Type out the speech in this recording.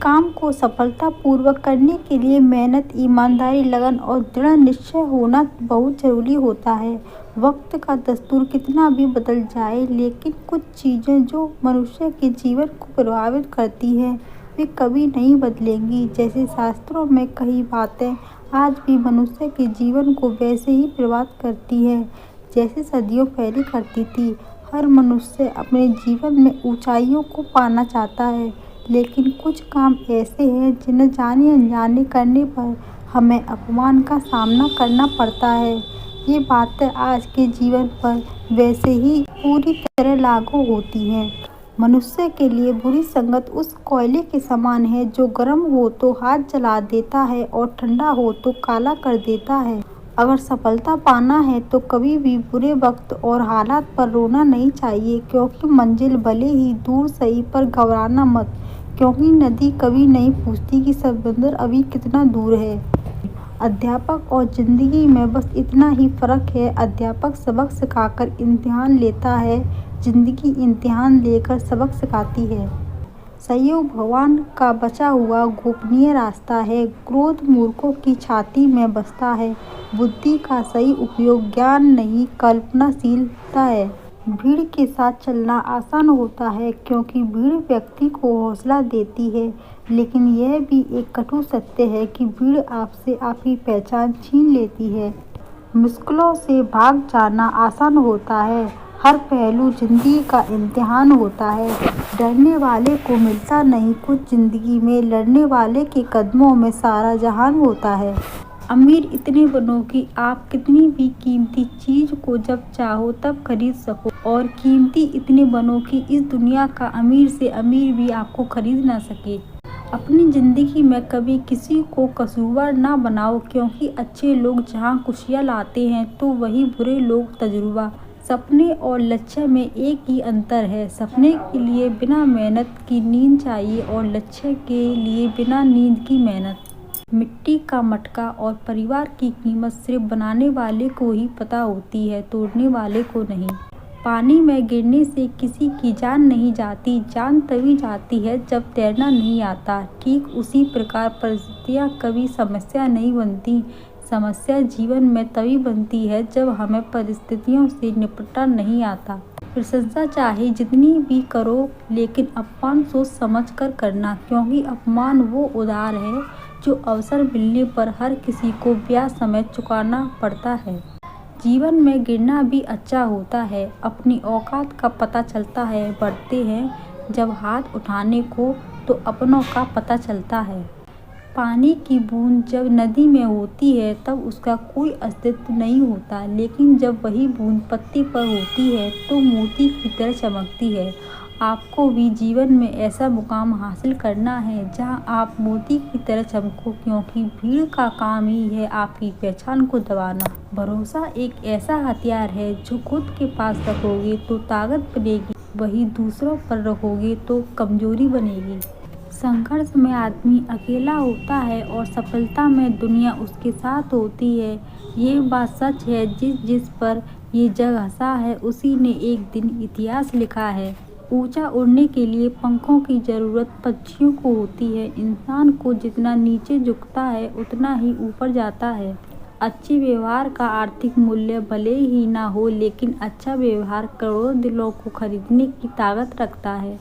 काम को सफलतापूर्वक करने के लिए मेहनत, ईमानदारी, लगन और दृढ़ निश्चय होना बहुत जरूरी होता है। वक्त का दस्तूर कितना भी बदल जाए, लेकिन कुछ चीजें जो मनुष्य के जीवन को प्रभावित करती हैं, वे कभी नहीं बदलेंगी। जैसे शास्त्रों में कई बातें आज भी मनुष्य के जीवन को वैसे ही प्रभावित करती हैं, जैसे सदियों पहले करती थी। हर मनुष्य अपने जीवन में ऊंचाइयों को पाना चाहता है, लेकिन कुछ काम ऐसे हैं जिन्हें जाने अनजाने करने पर हमें अपमान का सामना करना पड़ता है। ये बातें आज के जीवन पर वैसे ही पूरी तरह लागू होती हैं। मनुष्य के लिए बुरी संगत उस कोयले के समान है जो गर्म हो तो हाथ जला देता है और ठंडा हो तो काला कर देता है। अगर सफलता पाना है तो कभी भी बुरे वक्त और हालात पर रोना नहीं चाहिए, क्योंकि मंजिल भले ही दूर सही पर घबराना मत, क्योंकि नदी कभी नहीं पूछती कि समंदर अभी कितना दूर है। अध्यापक और जिंदगी में बस इतना ही फर्क है, अध्यापक सबक सिखाकर इम्तिहान लेता है, जिंदगी इम्तिहान लेकर सबक सिखाती है। संयोग भगवान का बचा हुआ गोपनीय रास्ता है। क्रोध मूर्खों की छाती में बसता है। बुद्धि का सही उपयोग ज्ञान नहीं कल्पनाशीलता है। भीड़ के साथ चलना आसान होता है, क्योंकि भीड़ व्यक्ति को हौसला देती है, लेकिन यह भी एक कटु सत्य है कि भीड़ आपसे आपकी पहचान छीन लेती है। मुश्किलों से भाग जाना आसान होता है, हर पहलू जिंदगी का इम्तिहान होता है। डरने वाले को मिलता नहीं कुछ जिंदगी में, लड़ने वाले के कदमों में सारा जहान होता है। अमीर इतने बनो कि आप कितनी भी कीमती चीज को जब चाहो तब खरीद सको, और कीमती इतने बनो कि इस दुनिया का अमीर से अमीर भी आपको खरीद ना सके। अपनी जिंदगी में कभी किसी को कसूरवार ना बनाओ, क्योंकि अच्छे लोग जहाँ खुशियाँ लाते हैं तो वही बुरे लोग तजुर्बा। सपने और लक्ष्य में एक ही अंतर है, सपने के लिए बिना मेहनत की नींद चाहिए और लक्ष्य के लिए बिना नींद की मेहनत। मिट्टी का मटका और परिवार की कीमत सिर्फ बनाने वाले को ही पता होती है, तोड़ने वाले को नहीं। पानी में गिरने से किसी की जान नहीं जाती, जान तभी जाती है जब तैरना नहीं आता। ठीक उसी प्रकार परिस्थितियाँ कभी समस्या नहीं बनती, समस्या जीवन में तभी बनती है जब हमें परिस्थितियों से निपटना नहीं आता। प्रशंसा चाहे जितनी भी करो, लेकिन अपमान सोच समझ कर करना, क्योंकि अपमान वो उधार है जो अवसर मिलने पर हर किसी को ब्याज समेत चुकाना पड़ता है। जीवन में गिरना भी अच्छा होता है, अपनी औकात का पता चलता है। बढ़ते हैं जब हाथ उठाने को तो अपनों का पता चलता है। पानी की बूंद जब नदी में होती है तब उसका कोई अस्तित्व नहीं होता, लेकिन जब वही बूंद पत्ते पर होती है तो मोती की तरह चमकती है। आपको भी जीवन में ऐसा मुकाम हासिल करना है जहां आप मोती की तरह चमको, क्योंकि भीड़ का काम ही है आपकी पहचान को दबाना। भरोसा एक ऐसा हथियार है जो खुद के पास रखोगे तो ताकत बनेगी, वही दूसरों पर रखोगे तो कमजोरी बनेगी। संघर्ष में आदमी अकेला होता है और सफलता में दुनिया उसके साथ होती है। ये बात सच है, जिस पर ये जग हंसा है उसी ने एक दिन इतिहास लिखा है। ऊंचा उड़ने के लिए पंखों की जरूरत पक्षियों को होती है। इंसान को जितना नीचे झुकता है उतना ही ऊपर जाता है। अच्छे व्यवहार का आर्थिक मूल्य भले ही ना हो, लेकिन अच्छा व्यवहार करोड़ों दिलों को खरीदने की ताकत रखता है।